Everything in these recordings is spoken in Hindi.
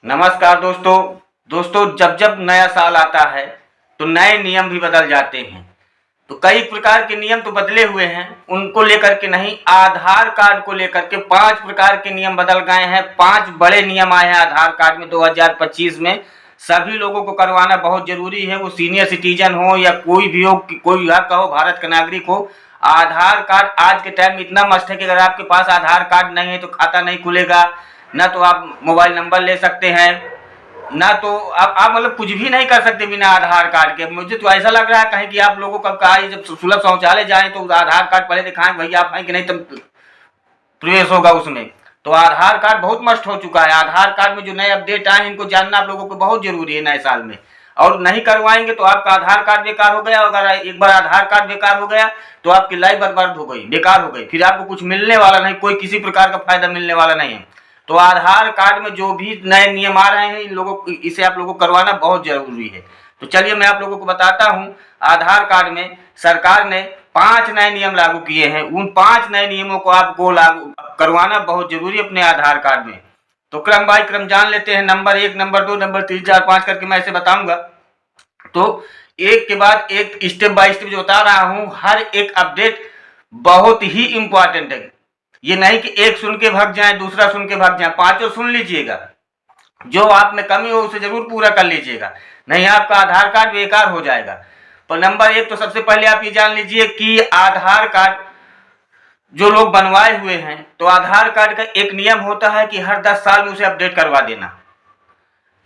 नमस्कार दोस्तों जब जब नया साल आता है तो नए नियम भी बदल जाते हैं। तो कई प्रकार के नियम तो बदले हुए हैं, उनको लेकर के नहीं, आधार कार्ड को लेकर के 5 प्रकार के नियम बदल गए हैं। 5 बड़े नियम आए हैं आधार कार्ड में 2025 में। सभी लोगों को करवाना बहुत जरूरी है, वो सीनियर सिटीजन हो या कोई भी हो, कोई यहाँ का हो, भारत का नागरिक हो। आधार कार्ड आज के टाइम में इतना मस्त है कि अगर आपके पास आधार कार्ड नहीं है तो खाता नहीं खुलेगा, ना तो आप मोबाइल नंबर ले सकते हैं, ना तो आप मतलब कुछ भी नहीं कर सकते बिना आधार कार्ड के। मुझे तो ऐसा लग रहा है कहीं कि आप लोगों को कहा जब सुलभ शौचालय जाए तो आधार कार्ड पहले दिखाएं भैया आप हैं कि नहीं, तब प्रवेश होगा उसमें। तो आधार कार्ड बहुत मस्त हो चुका है। आधार कार्ड में जो नए अपडेट आए हैं इनको जानना आप लोगों को बहुत जरूरी है नए साल में, और नहीं करवाएंगे तो आपका आधार कार्ड बेकार हो गया। अगर एक बार आधार कार्ड बेकार हो गया तो आपकी लाइफ बर्बाद हो गई, बेकार हो गई, फिर आपको कुछ मिलने वाला नहीं, कोई किसी प्रकार का फायदा मिलने वाला नहीं है। तो आधार कार्ड में जो भी नए नियम आ रहे हैं इन लोगों इसे आप लोगों को करवाना बहुत जरूरी है। तो चलिए मैं आप लोगों को बताता हूँ। आधार कार्ड में सरकार ने 5 नए नियम लागू किए हैं। उन 5 नए नियमों को आपको लागू करवाना बहुत जरूरी है अपने आधार कार्ड में। तो क्रम बाय क्रम जान लेते हैं। नंबर 1, नंबर 2, नंबर 3, 4, 5 करके मैं ऐसे बताऊंगा। तो एक के बाद एक स्टेप बाय स्टेप जो बता रहा हूं, हर एक अपडेट बहुत ही इंपॉर्टेंट है। ये नहीं कि एक सुन के भाग जाए, दूसरा सुन के भाग जाए, 5 सुन लीजिएगा। जो आप में कमी हो उसे जरूर पूरा कर लीजिएगा, नहीं आपका आधार कार्ड बेकार हो जाएगा। पर नंबर 1 तो सबसे पहले आप ये जान लीजिए कि आधार कार्ड जो लोग बनवाए हुए हैं, तो आधार कार्ड का एक नियम होता है कि हर 10 साल में उसे अपडेट करवा देना।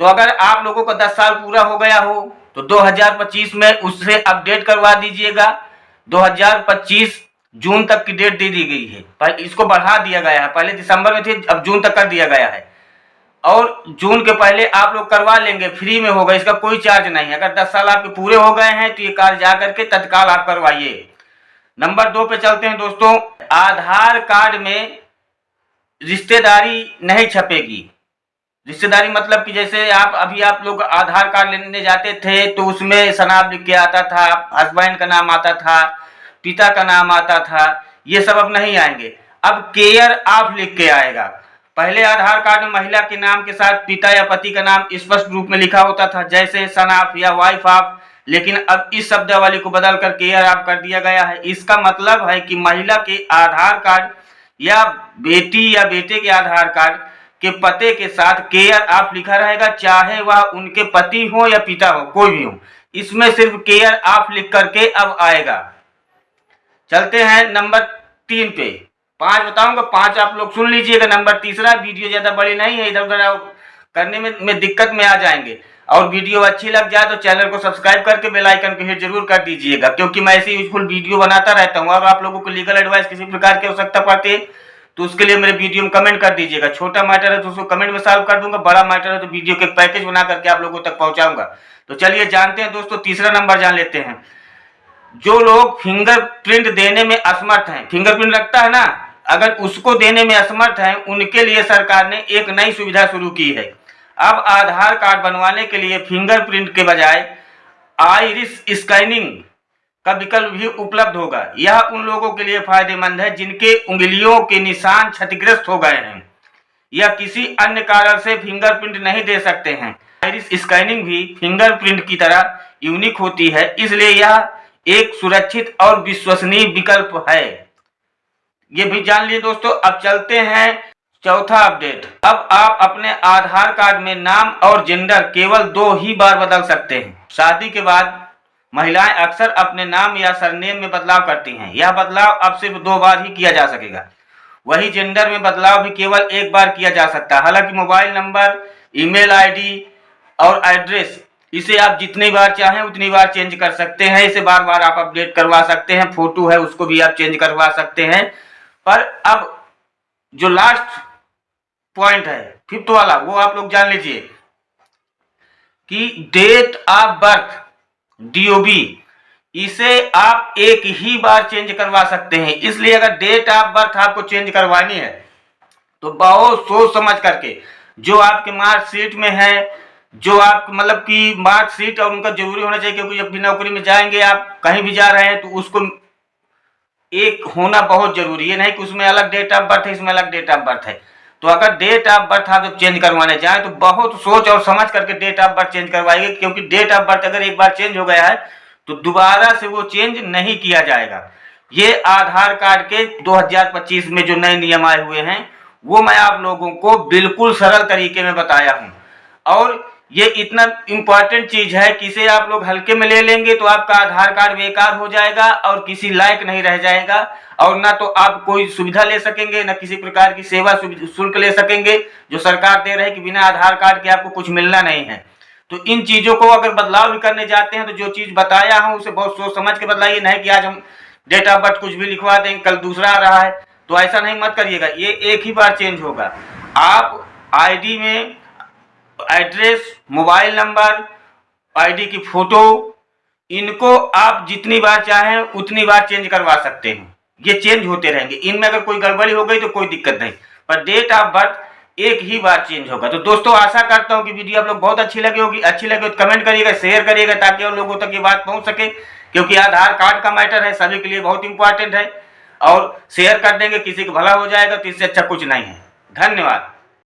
तो अगर आप लोगों का 10 साल पूरा हो गया हो तो 2025 में उससे अपडेट करवा दीजिएगा। 2025 जून तक की डेट दे दी गई है, पर इसको बढ़ा दिया गया है। पहले दिसंबर में थी, अब जून तक कर दिया गया है। और जून के पहले आप लोग करवा लेंगे, फ्री में होगा, इसका कोई चार्ज नहीं है। अगर 10 साल आपके पूरे हो गए हैं तो ये कार्य जा करके तत्काल आप करवाइए। नंबर 2 पे चलते हैं दोस्तों। आधार कार्ड में रिश्तेदारी नहीं छपेगी। रिश्तेदारी मतलब कि जैसे आप लोग आधार कार्ड लेने जाते थे तो उसमें सनाब लिख के आता था, हस्बैंड का नाम आता था, पिता का नाम आता था, ये सब अब नहीं आएंगे। अब केयर ऑफ लिख के आएगा। पहले आधार कार्ड में महिला के नाम के साथ पिता या पति का नाम स्पष्ट रूप में लिखा होता था, जैसे सन ऑफ या वाइफ ऑफ, लेकिन अब इस शब्दावली को बदल कर केयर ऑफ कर दिया गया है। इसका मतलब है कि महिला के आधार कार्ड या बेटी या बेटे के आधार कार्ड के पते के साथ केयर ऑफ लिखा रहेगा, चाहे वह उनके पति हो या पिता हो, कोई भी हो। इसमें सिर्फ केयर ऑफ लिख करके अब आएगा। चलते हैं नंबर 3 पे। 5 बताऊंगा, 5 आप लोग सुन लीजिएगा। नंबर तीसरा, वीडियो ज्यादा बड़ी नहीं है, इधर उधर करने में दिक्कत में आ जाएंगे। और वीडियो अच्छी लग जाए तो चैनल को सब्सक्राइब करके बेल आइकन को हिट जरूर कर दीजिएगा, क्योंकि मैं ऐसी यूजफुल वीडियो बनाता रहता हूँ। और आप लोगों को लीगल एडवाइस किसी प्रकार की आवश्यकता पड़ती है तो उसके लिए मेरे वीडियो में कमेंट कर दीजिएगा। छोटा मैटर है तो उसको कमेंट में सॉल्व कर दूंगा, बड़ा मैटर है तो वीडियो के पैकेज बना करके आप लोगों तक पहुंचाऊंगा। तो चलिए जानते हैं दोस्तों, तीसरा नंबर जान लेते हैं। जो लोग फिंगरप्रिंट देने में असमर्थ हैं, फिंगरप्रिंट लगता है ना, अगर उसको देने में असमर्थ हैं, उनके लिए सरकार ने एक नई सुविधा शुरू की है। अब आधार कार्ड बनवाने के लिए फिंगरप्रिंट के बजाय आइरिस स्कैनिंग का विकल्प भी उपलब्ध होगा। यह उन लोगों के लिए फायदेमंद है जिनके उंगलियों के निशान क्षतिग्रस्त हो गए हैं या किसी अन्य कारण से फिंगरप्रिंट नहीं दे सकते हैं। आइरिस स्कैनिंग भी फिंगरप्रिंट की तरह यूनिक होती है, इसलिए यह एक सुरक्षित और विश्वसनीय विकल्प है। ये भी जान लिए दोस्तों। अब चलते हैं चौथा अपडेट। अब आप अपने आधार कार्ड में नाम और जेंडर केवल 2 ही बार बदल सकते हैं। शादी के बाद महिलाएं अक्सर अपने नाम या सरनेम में बदलाव करती हैं। यह बदलाव अब सिर्फ 2 बार ही किया जा सकेगा। वही जेंडर में बदलाव भी केवल 1 बार किया जा सकता है। हालांकि मोबाइल नंबर, ईमेल आईडी और एड्रेस, इसे आप जितनी बार चाहें उतनी बार चेंज कर सकते हैं। इसे बार बार आप अपडेट करवा सकते हैं। फोटो है उसको भी आप चेंज करवा सकते हैं। पर अब जो लास्ट पॉइंट है, 5th वाला, वो आप लोग जान लीजिए कि डेट ऑफ बर्थ DOB, इसे आप एक ही बार चेंज करवा सकते हैं। इसलिए अगर डेट ऑफ बर्थ आपको चेंज करवानी है तो बहुत सोच समझ करके, जो आपके मार्कशीट में है, जो आप मतलब कि मार्कशीट और उनका जरूरी होना चाहिए, क्योंकि जब भी नौकरी में जाएंगे, आप कहीं भी जा रहे हैं तो उसको एक होना बहुत जरूरी है। नहीं कि उसमें अलग डेट ऑफ बर्थ है, इसमें अलग डेट ऑफ बर्थ है। तो अगर डेट ऑफ बर्थ आप जब चेंज करवाने जाए तो बहुत सोच और समझ करके डेट ऑफ बर्थ चेंज करवाइए, क्योंकि डेट ऑफ बर्थ अगर एक बार चेंज हो गया है तो दोबारा से वो चेंज नहीं किया जाएगा। ये आधार कार्ड के 2025 में जो नए नियम आए हुए हैं वो मैं आप लोगों को बिल्कुल सरल तरीके में बताया हूँ, और ये इतना इम्पोर्टेंट चीज है कि इसे आप लोग हल्के में ले लेंगे तो आपका आधार कार्ड बेकार हो जाएगा और किसी लायक नहीं रह जाएगा, और ना तो आप कोई सुविधा ले सकेंगे, ना किसी प्रकार की सेवा शुल्क ले सकेंगे जो सरकार दे रही है कि बिना आधार कार्ड के आपको कुछ मिलना नहीं है। तो इन चीजों को अगर बदलाव भी करने जाते हैं तो जो चीज बताया हूं उसे बहुत सोच समझ के बदलाइए, नहीं कि आज हम डेट ऑफ बर्थ कुछ भी लिखवा देंगे कल दूसरा आ रहा है, तो ऐसा नहीं मत करिएगा। ये एक ही बार चेंज होगा। आप आईडी में एड्रेस, मोबाइल नंबर, आईडी की फोटो, इनको आप जितनी बार चाहें उतनी बार चेंज करवा सकते हैं, ये चेंज होते रहेंगे। इनमें अगर कोई गड़बड़ी हो गई तो कोई दिक्कत नहीं, पर डेट ऑफ बर्थ एक ही बार चेंज होगा। तो दोस्तों आशा करता हूं कि वीडियो आप लोग बहुत अच्छी लगी होगी। अच्छी लगे तो कमेंट करिएगा, शेयर करिएगा ताकि और लोगों तक ये बात पहुंच सके, क्योंकि आधार कार्ड का मैटर है, सभी के लिए बहुत इंपॉर्टेंट है। और शेयर कर देंगे, किसी को भला हो जाएगा तो इससे अच्छा कुछ नहीं है। धन्यवाद।